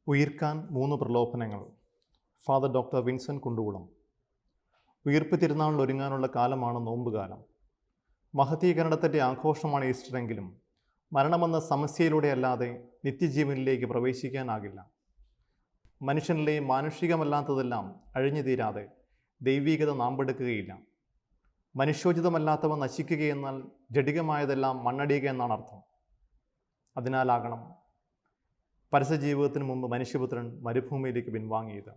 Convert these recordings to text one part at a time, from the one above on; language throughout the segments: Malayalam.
ഉയിർക്കാൻ 3 പ്രലോഭനങ്ങൾ. Father doctor Vincent Kundukulam. ഉയിർപ്പ് തിരുനാളിൽ ഒരുങ്ങാനുള്ള കാലമാണ് നോമ്പുകാലം. മഹതീകരണത്തിൻ്റെ ആഘോഷമാണ് ഈസ്റ്ററെങ്കിലും മരണമെന്ന സമസ്യയിലൂടെ അല്ലാതെ നിത്യജീവനിലേക്ക് പ്രവേശിക്കാനാകില്ല. മനുഷ്യനിലെ മാനുഷികമല്ലാത്തതെല്ലാം അഴിഞ്ഞു തീരാതെ ദൈവീകത നാമ്പെടുക്കുകയില്ല. മനുഷ്യോചിതമല്ലാത്തവ നശിക്കുകയെന്നാൽ ജഡികമായതെല്ലാം മണ്ണടിയുക എന്നാണ് അർത്ഥം. അതിനാലാകണം പരസ്യജീവിതത്തിന് മുമ്പ് മനുഷ്യപുത്രൻ മരുഭൂമിയിലേക്ക് പിൻവാങ്ങിയത്.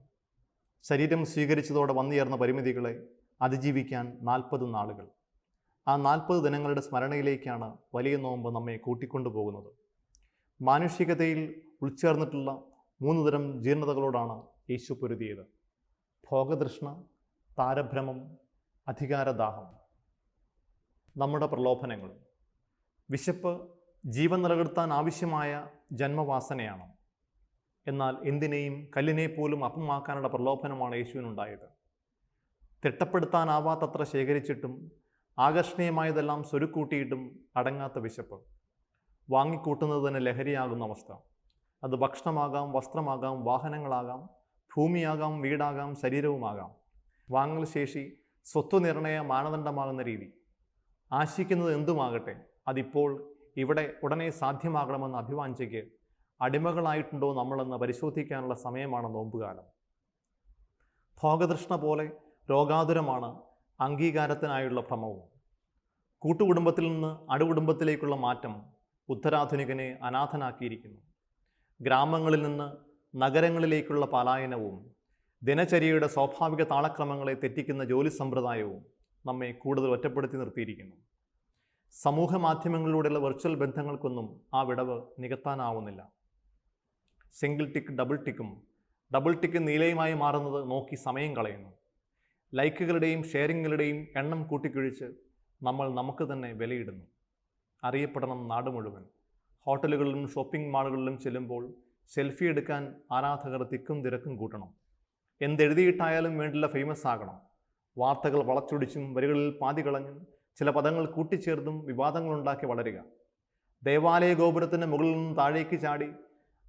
ശരീരം സ്വീകരിച്ചതോടെ വന്നുയർന്ന പരിമിതികളെ അതിജീവിക്കാൻ 40 നാളുകൾ. ആ 40 ദിനങ്ങളുടെ സ്മരണയിലേക്കാണ് വലിയ നോമ്പ് നമ്മെ കൂട്ടിക്കൊണ്ടുപോകുന്നത്. മാനുഷികതയിൽ ഉൾച്ചേർന്നിട്ടുള്ള 3 തരം ജീർണതകളോടാണ് യേശു പൊരുതിയത്: ഭോഗതൃഷ്ണ, താരഭ്രമം, അധികാരദാഹം. നമ്മുടെ പ്രലോഭനങ്ങൾ. വിശപ്പ് ജീവൻ നിലനിർത്താൻ ആവശ്യമായ ജന്മവാസനയാണ്. എന്നാൽ എന്തിനേയും കല്ലിനെ പോലും അപ്പമാക്കാനുള്ള പ്രലോഭനമാണ് യേശുവിനുണ്ടായത്. തിട്ടപ്പെടുത്താനാവാത്തത്ര ശേഖരിച്ചിട്ടും ആകർഷണീയമായതെല്ലാം സ്വരുക്കൂട്ടിയിട്ടും അടങ്ങാത്ത വിശപ്പ്. വാങ്ങിക്കൂട്ടുന്നത് തന്നെ ലഹരിയാകുന്ന അവസ്ഥ. അത് ഭക്ഷണമാകാം, വസ്ത്രമാകാം, വാഹനങ്ങളാകാം, ഭൂമിയാകാം, വീടാകാം, ശരീരവുമാകാം. വാങ്ങൽ ശേഷി സ്വത്ത് നിർണയ മാനദണ്ഡമാകുന്ന രീതി. ആശിക്കുന്നത് എന്തുമാകട്ടെ, അതിപ്പോൾ ഇവിടെ ഉടനെ സാധ്യമാകണമെന്ന അഭിവാഞ്ചയ്ക്ക് അടിമകളായിട്ടുണ്ടോ നമ്മളെന്ന് പരിശോധിക്കാനുള്ള സമയമാണ് നോമ്പുകാലം. ഭോഗതൃഷ്ണ പോലെ രോഗാതുരമാണ് അംഗീകാരത്തിനായുള്ള ഭ്രമവും. കൂട്ടുകുടുംബത്തിൽ നിന്ന് അടുകുടുംബത്തിലേക്കുള്ള മാറ്റം ഉത്തരാധുനികനെ അനാഥനാക്കിയിരിക്കുന്നു. ഗ്രാമങ്ങളിൽ നിന്ന് നഗരങ്ങളിലേക്കുള്ള പലായനവും ദിനചര്യയുടെ സ്വാഭാവിക താളക്രമങ്ങളെ തെറ്റിക്കുന്ന ജോലി സമ്പ്രദായവും നമ്മെ കൂടുതൽ ഒറ്റപ്പെടുത്തി നിർത്തിയിരിക്കുന്നു. സമൂഹ മാധ്യമങ്ങളിലൂടെയുള്ള വെർച്വൽ ബന്ധങ്ങൾക്കൊന്നും ആ വിടവ് നികത്താനാവുന്നില്ല. സിംഗിൾ ടിക്ക് ഡബിൾ ടിക്കും ഡബിൾ ടിക്ക് നീലയുമായി മാറുന്നത് നോക്കി സമയം കളയുന്നു. ലൈക്കുകളുടെയും ഷെയറിങ്ങുകളുടെയും എണ്ണം കൂട്ടിക്കിഴിച്ച് നമ്മൾ നമുക്ക് തന്നെ വിലയിടുന്നു. അറിയപ്പെടണം നാട് മുഴുവൻ. ഹോട്ടലുകളിലും ഷോപ്പിംഗ് മാളുകളിലും ചെല്ലുമ്പോൾ സെൽഫി എടുക്കാൻ ആരാധകർ തിക്കും തിരക്കും കൂട്ടണം. എന്തെഴുതിയിട്ടായാലും വേണ്ടില്ല ഫേമസ് ആകണം. വാർത്തകൾ വളച്ചൊടിച്ചും വരികളിൽ പാതി കളഞ്ഞും ചില പദങ്ങൾ കൂട്ടിച്ചേർത്തും വിവാദങ്ങളുണ്ടാക്കി വളരുക. ദേവാലയ ഗോപുരത്തിൻ്റെ മുകളിൽ നിന്നും താഴേക്ക് ചാടി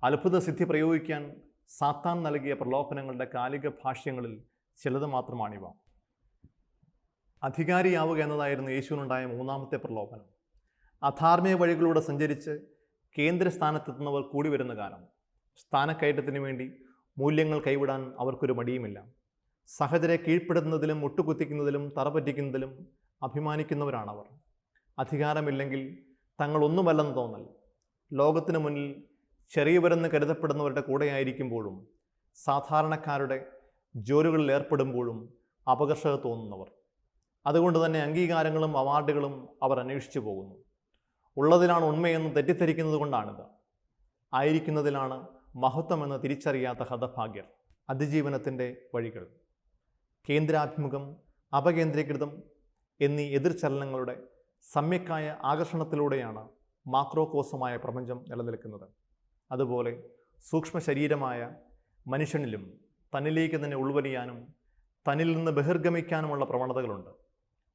അത്ഭുത സിദ്ധി പ്രയോഗിക്കാൻ സാത്താൻ നൽകിയ പ്രലോഭനങ്ങളുടെ കാലിക ഭാഷ്യങ്ങളിൽ ചിലത് മാത്രമാണിവ. അധികാരിയാവുക എന്നതായിരുന്നു യേശുവിനുണ്ടായ 3ാമത്തെ പ്രലോഭനം. അധാർമിക വഴികളിലൂടെ സഞ്ചരിച്ച് കേന്ദ്രസ്ഥാനത്തെത്തുന്നവർ കൂടി വരുന്ന കാലം. സ്ഥാനക്കയറ്റത്തിന് വേണ്ടി മൂല്യങ്ങൾ കൈവിടാൻ അവർക്കൊരു മടിയുമില്ല. സഹചരെ കീഴ്പ്പെടുത്തുന്നതിലും മുട്ടുകുത്തിക്കുന്നതിലും തറപറ്റിക്കുന്നതിലും അഭിമാനിക്കുന്നവരാണവർ. അധികാരമില്ലെങ്കിൽ തങ്ങളൊന്നുമല്ലെന്ന് തോന്നൽ. ലോകത്തിനു മുന്നിൽ ചെറിയവരെന്ന് കരുതപ്പെടുന്നവരുടെ കൂടെയായിരിക്കുമ്പോഴും സാധാരണക്കാരുടെ ജോലികളിൽ ഏർപ്പെടുമ്പോഴും അപകർഷത തോന്നുന്നവർ. അതുകൊണ്ട് തന്നെ അംഗീകാരങ്ങളും അവാർഡുകളും അവർ അന്വേഷിച്ചു പോകുന്നു. ഉള്ളതിലാണ് ഉണ്മയെന്ന് തെറ്റിദ്ധരിക്കുന്നത് കൊണ്ടാണിത്. ആയിരിക്കുന്നതിലാണ് മഹത്വമെന്ന് തിരിച്ചറിയാത്ത ഹതഭാഗ്യർ. അതിജീവനത്തിൻ്റെ വഴികൾ. കേന്ദ്രാഭിമുഖം, അപകേന്ദ്രീകൃതം എന്നീ എതിർചലനങ്ങളുടെ സമ്യക്കായ ആകർഷണത്തിലൂടെയാണ് മാക്രോകോസമായ പ്രപഞ്ചം നിലനിൽക്കുന്നത്. അതുപോലെ സൂക്ഷ്മ ശരീരമായ മനുഷ്യനിലും തന്നിലേക്ക് തന്നെ ഉൾവലിയാനും തന്നിൽ നിന്ന് ബഹിർഗമിക്കാനുമുള്ള പ്രവണതകളുണ്ട്.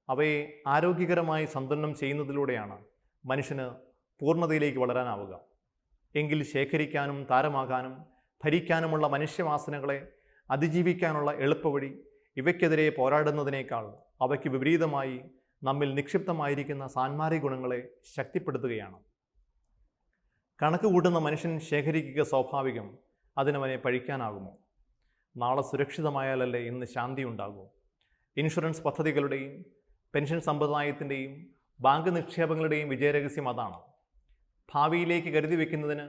അവയെ ആരോഗ്യകരമായി സന്തുലനം ചെയ്യുന്നതിലൂടെയാണ് മനുഷ്യന് പൂർണ്ണതയിലേക്ക് വളരാനാവുക. എങ്കിൽ ശേഖരിക്കാനും താരമാകാനും ഭരിക്കാനുമുള്ള മനുഷ്യവാസനകളെ അതിജീവിക്കാനുള്ള എളുപ്പവഴി ഇവയ്ക്കെതിരെ പോരാടുന്നതിനേക്കാൾ അവയ്ക്ക് വിപരീതമായി നമ്മിൽ നിക്ഷിപ്തമായിരിക്കുന്ന സാൻമാരിക ഗുണങ്ങളെ ശക്തിപ്പെടുത്തുകയാണ്. കണക്ക് കൂട്ടുന്ന മനുഷ്യൻ ശേഖരിക്കുക സ്വാഭാവികം. അതിനവനെ പഴിക്കാനാകുമോ? നാളെ സുരക്ഷിതമായാലല്ലേ ഇന്ന് ശാന്തി ഉണ്ടാകൂ. ഇൻഷുറൻസ് പദ്ധതികളുടെയും പെൻഷൻ സമ്പ്രദായത്തിൻ്റെയും ബാങ്ക് നിക്ഷേപങ്ങളുടെയും വിജയരഹസ്യം അതാണ്. ഭാവിയിലേക്ക് കരുതി വയ്ക്കുന്നതിന്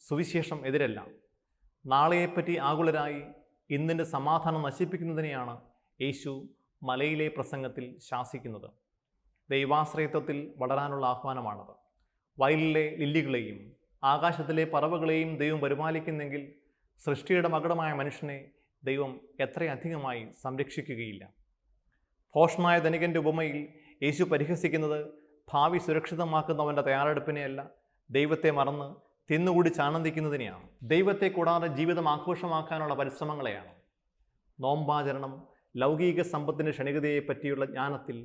സുവിശേഷം എതിരല്ല. നാളെയെപ്പറ്റി ആകുലരായി ഇന്നിൻ്റെ സമാധാനം നശിപ്പിക്കുന്നതിനെയാണ് യേശു മലയിലെ പ്രസംഗത്തിൽ ശാസിക്കുന്നത്. ദൈവാശ്രയത്വത്തിൽ വളരാനുള്ള ആഹ്വാനമാണത്. വയലിലെ ലില്ലികളെയും ആകാശത്തിലെ പറവകളെയും ദൈവം പരിപാലിക്കുന്നെങ്കിൽ സൃഷ്ടിയുടെ മകുടമായ മനുഷ്യനെ ദൈവം എത്രയധികമായി സംരക്ഷിക്കുകയില്ല. ഭോഷനായ ധനികൻ്റെ ഉപമയിൽ യേശു പരിഹസിക്കുന്നത് ഭാവി സുരക്ഷിതമാക്കുന്നവൻ്റെ തയ്യാറെടുപ്പിനെയല്ല, ദൈവത്തെ മറന്ന് തിന്നുകൂടി ആനന്ദിക്കുന്നതിനെയാണ്. ദൈവത്തെ കൂടാതെ ജീവിതം ആഘോഷമാക്കാനുള്ള പരിശ്രമങ്ങളെയാണ്. നോമ്പാചരണം ലൗകിക സമ്പത്തിൻ്റെ ക്ഷണികതയെ പറ്റിയുള്ള ജ്ഞാനത്തിൽ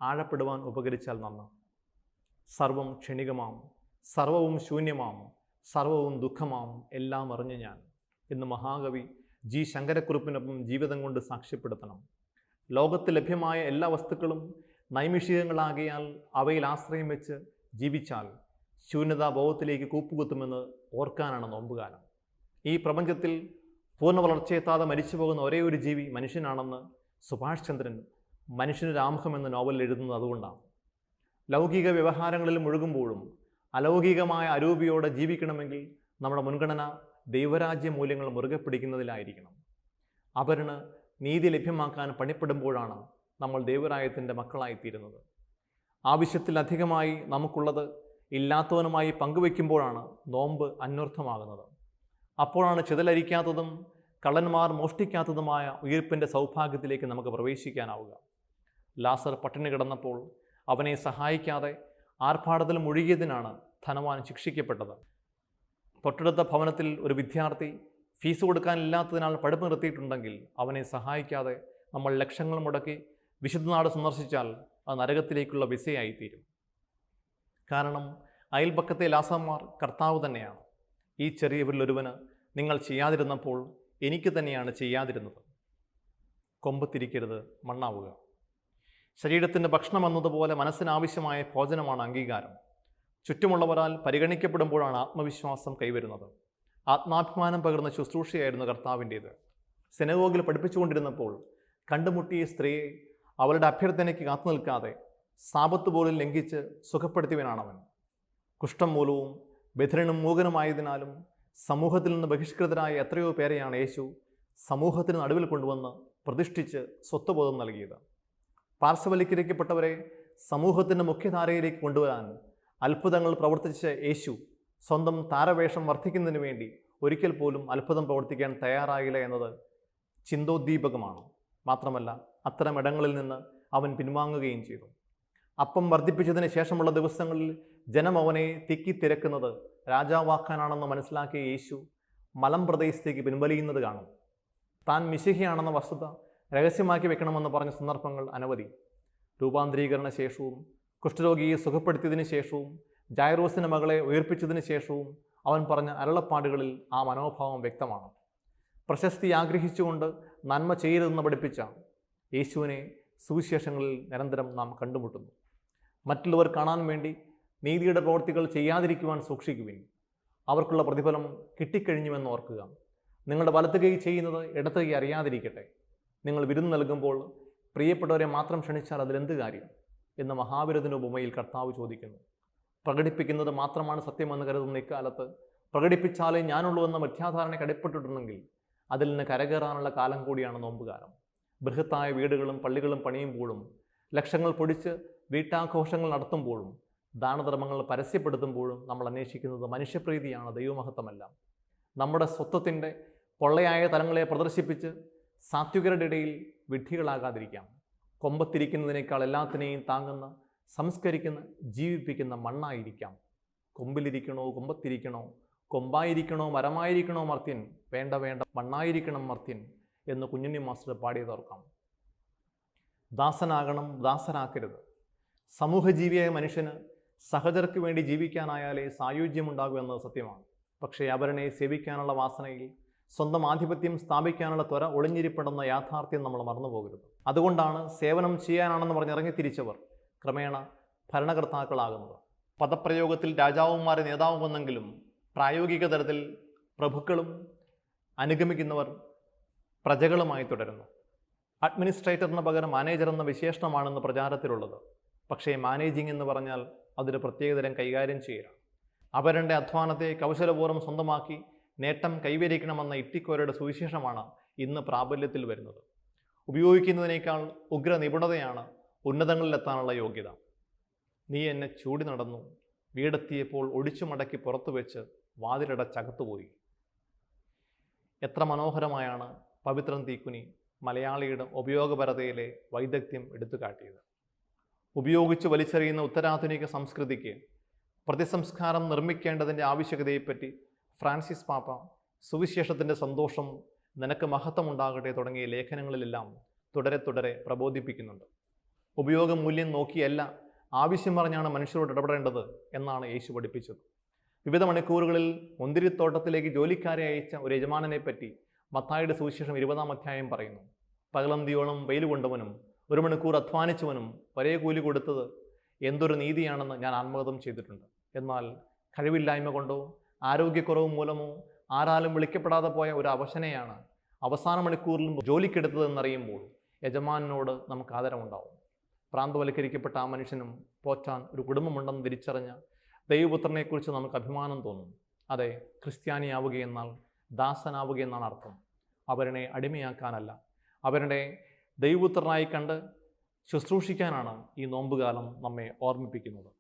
ആഴപ്പെടുവാൻ ഉപകരിച്ചാൽ നന്ന്. സർവം ക്ഷണികമാം, സർവവും ശൂന്യമാം, സർവവും ദുഃഖമാം, എല്ലാം അറിഞ്ഞ് ഞാൻ. എന്ന് മഹാകവി ജി ശങ്കരക്കുറുപ്പിനൊപ്പം ജീവിതം കൊണ്ട് സാക്ഷ്യപ്പെടുത്തണം. ലോകത്ത് ലഭ്യമായ എല്ലാ വസ്തുക്കളും നൈമിഷികങ്ങളാകിയാൽ അവയിൽ ആശ്രയം വെച്ച് ജീവിച്ചാൽ ശൂന്യതാബോധത്തിലേക്ക് കൂപ്പുകുത്തുമെന്ന് ഓർക്കാനാണ് നോമ്പുകാലം. ഈ പ്രപഞ്ചത്തിൽ പൂർണ്ണ വളർച്ചയെത്താതെ മരിച്ചു പോകുന്ന ഒരേ ഒരു ജീവി മനുഷ്യനാണെന്ന് സുഭാഷ് ചന്ദ്രൻ മനുഷ്യനൊരാമുഖം എന്ന നോവലിൽ എഴുതുന്നത് അതുകൊണ്ടാണ്. ലൗകിക വ്യവഹാരങ്ങളിൽ മുഴുകുമ്പോഴും അലൗകികമായ അരൂപിയോടെ ജീവിക്കണമെങ്കിൽ നമ്മുടെ മുൻഗണന ദൈവരാജ്യ മൂല്യങ്ങൾ മുറുകെ പിടിക്കുന്നതിലായിരിക്കണം. അപരന് നീതി ലഭ്യമാക്കാൻ പണിപ്പെടുമ്പോഴാണ് നമ്മൾ ദൈവരാജ്യത്തിൻ്റെ മക്കളായിത്തീരുന്നത്. ആവശ്യത്തിലധികമായി നമുക്കുള്ളത് ഇല്ലാത്തവനുമായി പങ്കുവയ്ക്കുമ്പോഴാണ് നോമ്പ് അന്വർത്ഥമാകുന്നത്. അപ്പോഴാണ് ചിതലരിക്കാത്തതും കള്ളന്മാർ മോഷ്ടിക്കാത്തതുമായ ഉയിർപ്പിൻ്റെ സൗഭാഗ്യത്തിലേക്ക് നമുക്ക് പ്രവേശിക്കാനാവുക. ലാസർ പട്ടിണി കിടന്നപ്പോൾ അവനെ സഹായിക്കാതെ ആർഭാടത്തിൽ മുഴുകിയതിനാണ് ധനവാൻ ശിക്ഷിക്കപ്പെട്ടത്. തൊട്ടടുത്ത ഭവനത്തിൽ ഒരു വിദ്യാർത്ഥി ഫീസ് കൊടുക്കാനില്ലാത്തതിനാൽ പഠിപ്പ് നിർത്തിയിട്ടുണ്ടെങ്കിൽ അവനെ സഹായിക്കാതെ നമ്മൾ ലക്ഷങ്ങൾ മുടക്കി വിശുദ്ധനാട് സന്ദർശിച്ചാൽ അത് നരകത്തിലേക്കുള്ള വിസയായിത്തീരും. കാരണം അയൽപക്കത്തെ ലാസന്മാർ കർത്താവ് തന്നെയാണ്. ഈ ചെറിയവരിലൊരുവന് നിങ്ങൾ ചെയ്യാതിരുന്നപ്പോൾ എനിക്ക് തന്നെയാണ് ചെയ്യാതിരുന്നത്. കൊമ്പത്തിരിക്കരുത്, മണ്ണാവുക. ശരീരത്തിൻ്റെ ഭക്ഷണം എന്നതുപോലെ മനസ്സിനാവശ്യമായ ഭോജനമാണ് അംഗീകാരം. ചുറ്റുമുള്ളവരാൽ പരിഗണിക്കപ്പെടുമ്പോഴാണ് ആത്മവിശ്വാസം കൈവരുന്നത്. ആത്മാഭിമാനം പകർന്ന ശുശ്രൂഷയായിരുന്നു കർത്താവിൻ്റേത്. സിനഗോഗിൽ പഠിപ്പിച്ചുകൊണ്ടിരുന്നപ്പോൾ കണ്ടുമുട്ടിയ സ്ത്രീയെ അവളുടെ അഭ്യർത്ഥനയ്ക്ക് കാത്തു നിൽക്കാതെ സാപത്ത് പോലും ലംഘിച്ച് സുഖപ്പെടുത്തിയവനാണവൻ. കുഷ്ഠം മൂലവും ബധിരനും മൂകനുമായതിനാലും സമൂഹത്തിൽ നിന്ന് ബഹിഷ്കൃതരായ എത്രയോ പേരെയാണ് യേശു സമൂഹത്തിന് നടുവിൽ കൊണ്ടുവന്ന് പ്രതിഷ്ഠിച്ച് സ്വത്വബോധം നൽകിയത്. പാർശ്വവൽക്കരിക്കപ്പെട്ടവരെ സമൂഹത്തിൻ്റെ മുഖ്യധാരയിലേക്ക് കൊണ്ടുവരാൻ അത്ഭുതങ്ങൾ പ്രവർത്തിച്ച യേശു സ്വന്തം താരവേഷം വർദ്ധിക്കുന്നതിന് വേണ്ടി ഒരിക്കൽ പോലും അത്ഭുതം പ്രവർത്തിക്കാൻ തയ്യാറായില്ല എന്നത് ചിന്തോദ്ദീപകമാണ്. മാത്രമല്ല, അത്തരം ഇടങ്ങളിൽ നിന്ന് അവൻ പിൻവാങ്ങുകയും ചെയ്തു. അപ്പം വർദ്ധിപ്പിച്ചതിന് ശേഷമുള്ള ദിവസങ്ങളിൽ ജനം അവനെ തിക്കിത്തിരക്കുന്നത് രാജാവാക്കാനാണെന്ന് മനസ്സിലാക്കിയ യേശു മലമ്പ്രദേശത്തേക്ക് പിൻവലിയുന്നത് കാണും. താൻ മിശിഹയാണെന്ന വസ്തുത രഹസ്യമാക്കി വെക്കണമെന്ന് പറഞ്ഞ സന്ദർഭങ്ങൾ അനവധി. രൂപാന്തരീകരണ ശേഷവും കുഷ്ഠരോഗിയെ സുഖപ്പെടുത്തിയതിനു ശേഷവും ജൈറോസിൻ്റെ മകളെ ഉയർപ്പിച്ചതിന് ശേഷവും അവൻ പറഞ്ഞ അരുളപ്പാടുകളിൽ ആ മനോഭാവം വ്യക്തമാണ്. പ്രശസ്തി ആഗ്രഹിച്ചുകൊണ്ട് നന്മ ചെയ്യരുതെന്ന് പഠിപ്പിച്ച യേശുവിനെ സുവിശേഷങ്ങളിൽ നിരന്തരം നാം കണ്ടുമുട്ടുന്നു. മറ്റുള്ളവർ കാണാൻ വേണ്ടി നീതിയുടെ പ്രവൃത്തികൾ ചെയ്യാതിരിക്കുവാൻ സൂക്ഷിക്കുവിൻ. അവർക്കുള്ള പ്രതിഫലം കിട്ടിക്കഴിഞ്ഞുവെന്ന് ഓർക്കുക. നിങ്ങളുടെ വലത്ത് കൈ ചെയ്യുന്നത് ഇടത്ത് കൈ അറിയാതിരിക്കട്ടെ. നിങ്ങൾ വിരുന്ന് നൽകുമ്പോൾ പ്രിയപ്പെട്ടവരെ മാത്രം ക്ഷണിച്ചാൽ അതിലെന്ത് കാര്യം എന്ന് മഹാവിരുദ്ധൻ്റെ ഉപമയിൽ കർത്താവ് ചോദിക്കുന്നു. പ്രകടിപ്പിക്കുന്നത് മാത്രമാണ് സത്യമെന്ന് കരുതുന്ന ഇക്കാലത്ത് പ്രകടിപ്പിച്ചാലേ ഞാനുള്ളൂ എന്ന മിഥ്യാധാരണയ്ക്ക് അടിപ്പെട്ടിട്ടുണ്ടെങ്കിൽ അതിൽ നിന്ന് കരകയറാനുള്ള കാലം കൂടിയാണ് നോമ്പുകാലം. ബൃഹത്തായ വീടുകളും പള്ളികളും പണിയുമ്പോഴും ലക്ഷങ്ങൾ പൊടിച്ച് വീട്ടാഘോഷങ്ങൾ നടത്തുമ്പോഴും ദാനധർമ്മങ്ങൾ പരസ്യപ്പെടുത്തുമ്പോഴും നമ്മൾ അന്വേഷിക്കുന്നത് മനുഷ്യപ്രീതിയാണ്, ദൈവമഹത്വമല്ല. നമ്മുടെ സ്വത്വത്തിൻ്റെ പൊള്ളയായ തലങ്ങളെ പ്രദർശിപ്പിച്ച് സാത്വികരുടെ ഇടയിൽ വിഡ്ഢികളാകാതിരിക്കാം. കൊമ്പത്തിരിക്കുന്നതിനേക്കാൾ എല്ലാത്തിനെയും താങ്ങുന്ന, സംസ്കരിക്കുന്ന, ജീവിപ്പിക്കുന്ന മണ്ണായിരിക്കാം. കൊമ്പിലിരിക്കണോ കൊമ്പത്തിരിക്കണോ, കൊമ്പായിരിക്കണോ മരമായിരിക്കണോ മർത്യൻ, വേണ്ട വേണ്ട മണ്ണായിരിക്കണം മർത്യൻ എന്ന് കുഞ്ഞുണ്ണി മാസ്റ്റർ പാടിയതോർക്കാം. ദാസനാകണം, ദാസനാക്കരുത്. സമൂഹജീവിയായ മനുഷ്യന് സഹചർക്ക് വേണ്ടി ജീവിക്കാനായാലേ സായുജ്യമുണ്ടാകൂ എന്നത് സത്യമാണ്. പക്ഷേ അവരനെ സേവിക്കാനുള്ള വാസനയിൽ സ്വന്തം ആധിപത്യം സ്ഥാപിക്കാനുള്ള ത്വര ഒളിഞ്ഞിരിപ്പുണ്ടെന്ന യാഥാർത്ഥ്യം നമ്മൾ മറന്നുപോകരുത്. അതുകൊണ്ടാണ് സേവനം ചെയ്യാനാണെന്ന് പറഞ്ഞ് ഇറങ്ങിത്തിരിച്ചവർ ക്രമേണ ഭരണകർത്താക്കളാകുന്നത്. പദപ്രയോഗത്തിൽ രാജാവുമാരെ നേതാവുമെന്നെങ്കിലും പ്രായോഗിക തലത്തിൽ പ്രഭുക്കളും അനുഗമിക്കുന്നവർ പ്രജകളുമായി തുടരുന്നു. അഡ്മിനിസ്ട്രേറ്ററിന് പകരം മാനേജർ എന്ന വിശേഷണമാണെന്ന് പ്രചാരത്തിലുള്ളത്. പക്ഷേ മാനേജിംഗ് എന്ന് പറഞ്ഞാൽ അതൊരു പ്രത്യേകതരം കൈകാര്യം ചെയ്യലാണ്. അവരുടെ അധ്വാനത്തെ കൗശലപൂർവ്വം സ്വന്തമാക്കി നേട്ടം കൈവരിക്കണമെന്ന ഇട്ടിക്കോരയുടെ സുവിശേഷമാണ് ഇന്ന് പ്രാബല്യത്തിൽ വരുന്നത്. ഉപയോഗിക്കുന്നതിനേക്കാൾ ഉഗ്ര നിപുണതയാണ് ഉന്നതങ്ങളിലെത്താനുള്ള യോഗ്യത. നീ എന്നെ ചൂടി നടന്നു, വീടെത്തിയപ്പോൾ ഒടിച്ചു മടക്കി പുറത്തു വെച്ച് വാതിലടച്ചകത്തുപോയി. എത്ര മനോഹരമായാണ് പവിത്രൻ തീക്കുനി മലയാളിയുടെ ഉപയോഗപരതയിലെ വൈദഗ്ധ്യം എടുത്തുകാട്ടിയത്. ഉപയോഗിച്ച് വലിച്ചെറിയുന്ന ഉത്തരാധുനിക സംസ്കൃതിക്ക് പ്രതിസംസ്കാരം നിർമ്മിക്കേണ്ടതിൻ്റെ ആവശ്യകതയെപ്പറ്റി ഫ്രാൻസിസ് പാപ്പ സുവിശേഷത്തിൻ്റെ സന്തോഷം നിനക്ക് മഹത്വമുണ്ടാകട്ടെ തുടങ്ങിയ ലേഖനങ്ങളിലെല്ലാം തുടരെ പ്രബോധിപ്പിക്കുന്നുണ്ട്. ഉപയോഗമൂല്യം നോക്കിയല്ല, ആവശ്യം പറഞ്ഞാണ് മനുഷ്യരോട് ഇടപെടേണ്ടത് എന്നാണ് യേശു പഠിപ്പിച്ചത്. വിവിധ മണിക്കൂറുകളിൽ മുന്തിരിത്തോട്ടത്തിലേക്ക് ജോലിക്കാരെ അയച്ച ഒരു യജമാനനെ പറ്റി മത്തായിയുടെ സുവിശേഷം 20-ാം അധ്യായം പറയുന്നു. പകലന്തിയോളം വെയിൽ കൊണ്ടവനും 1 മണിക്കൂർ അധ്വാനിച്ചവനും ഒരേ കൂലി കൊടുത്തത് എന്തൊരു നീതിയാണെന്ന് ഞാൻ ആത്മഗതം ചെയ്തിട്ടുണ്ട്. എന്നാൽ കഴിവില്ലായ്മ കൊണ്ടോ ആരോഗ്യക്കുറവ് മൂലമോ ആരാലും വിളിക്കപ്പെടാതെ പോയ ഒരു അവശനെയാണ് അവസാന മണിക്കൂറിലും ജോലിക്കെടുത്തതെന്നറിയുമ്പോൾ യജമാനോട് നമുക്ക് ആദരവുണ്ടാവും. പ്രാന്തവൽക്കരിക്കപ്പെട്ട ആ മനുഷ്യനും പോറ്റാൻ ഒരു കുടുംബമുണ്ടെന്ന് തിരിച്ചറിഞ്ഞ ദൈവപുത്രനെക്കുറിച്ച് നമുക്ക് അഭിമാനം തോന്നും. അതെ, ക്രിസ്ത്യാനിയാവുകയെന്നാൽ ദാസനാവുകയെന്നാണ് അർത്ഥം. അവരെ അടിമയാക്കാനല്ല, അവരുടെ ദൈവപുത്രനായി കണ്ട് ശുശ്രൂഷിക്കാനാണ് ഈ നോമ്പുകാലം നമ്മെ ഓർമ്മിപ്പിക്കുന്നത്.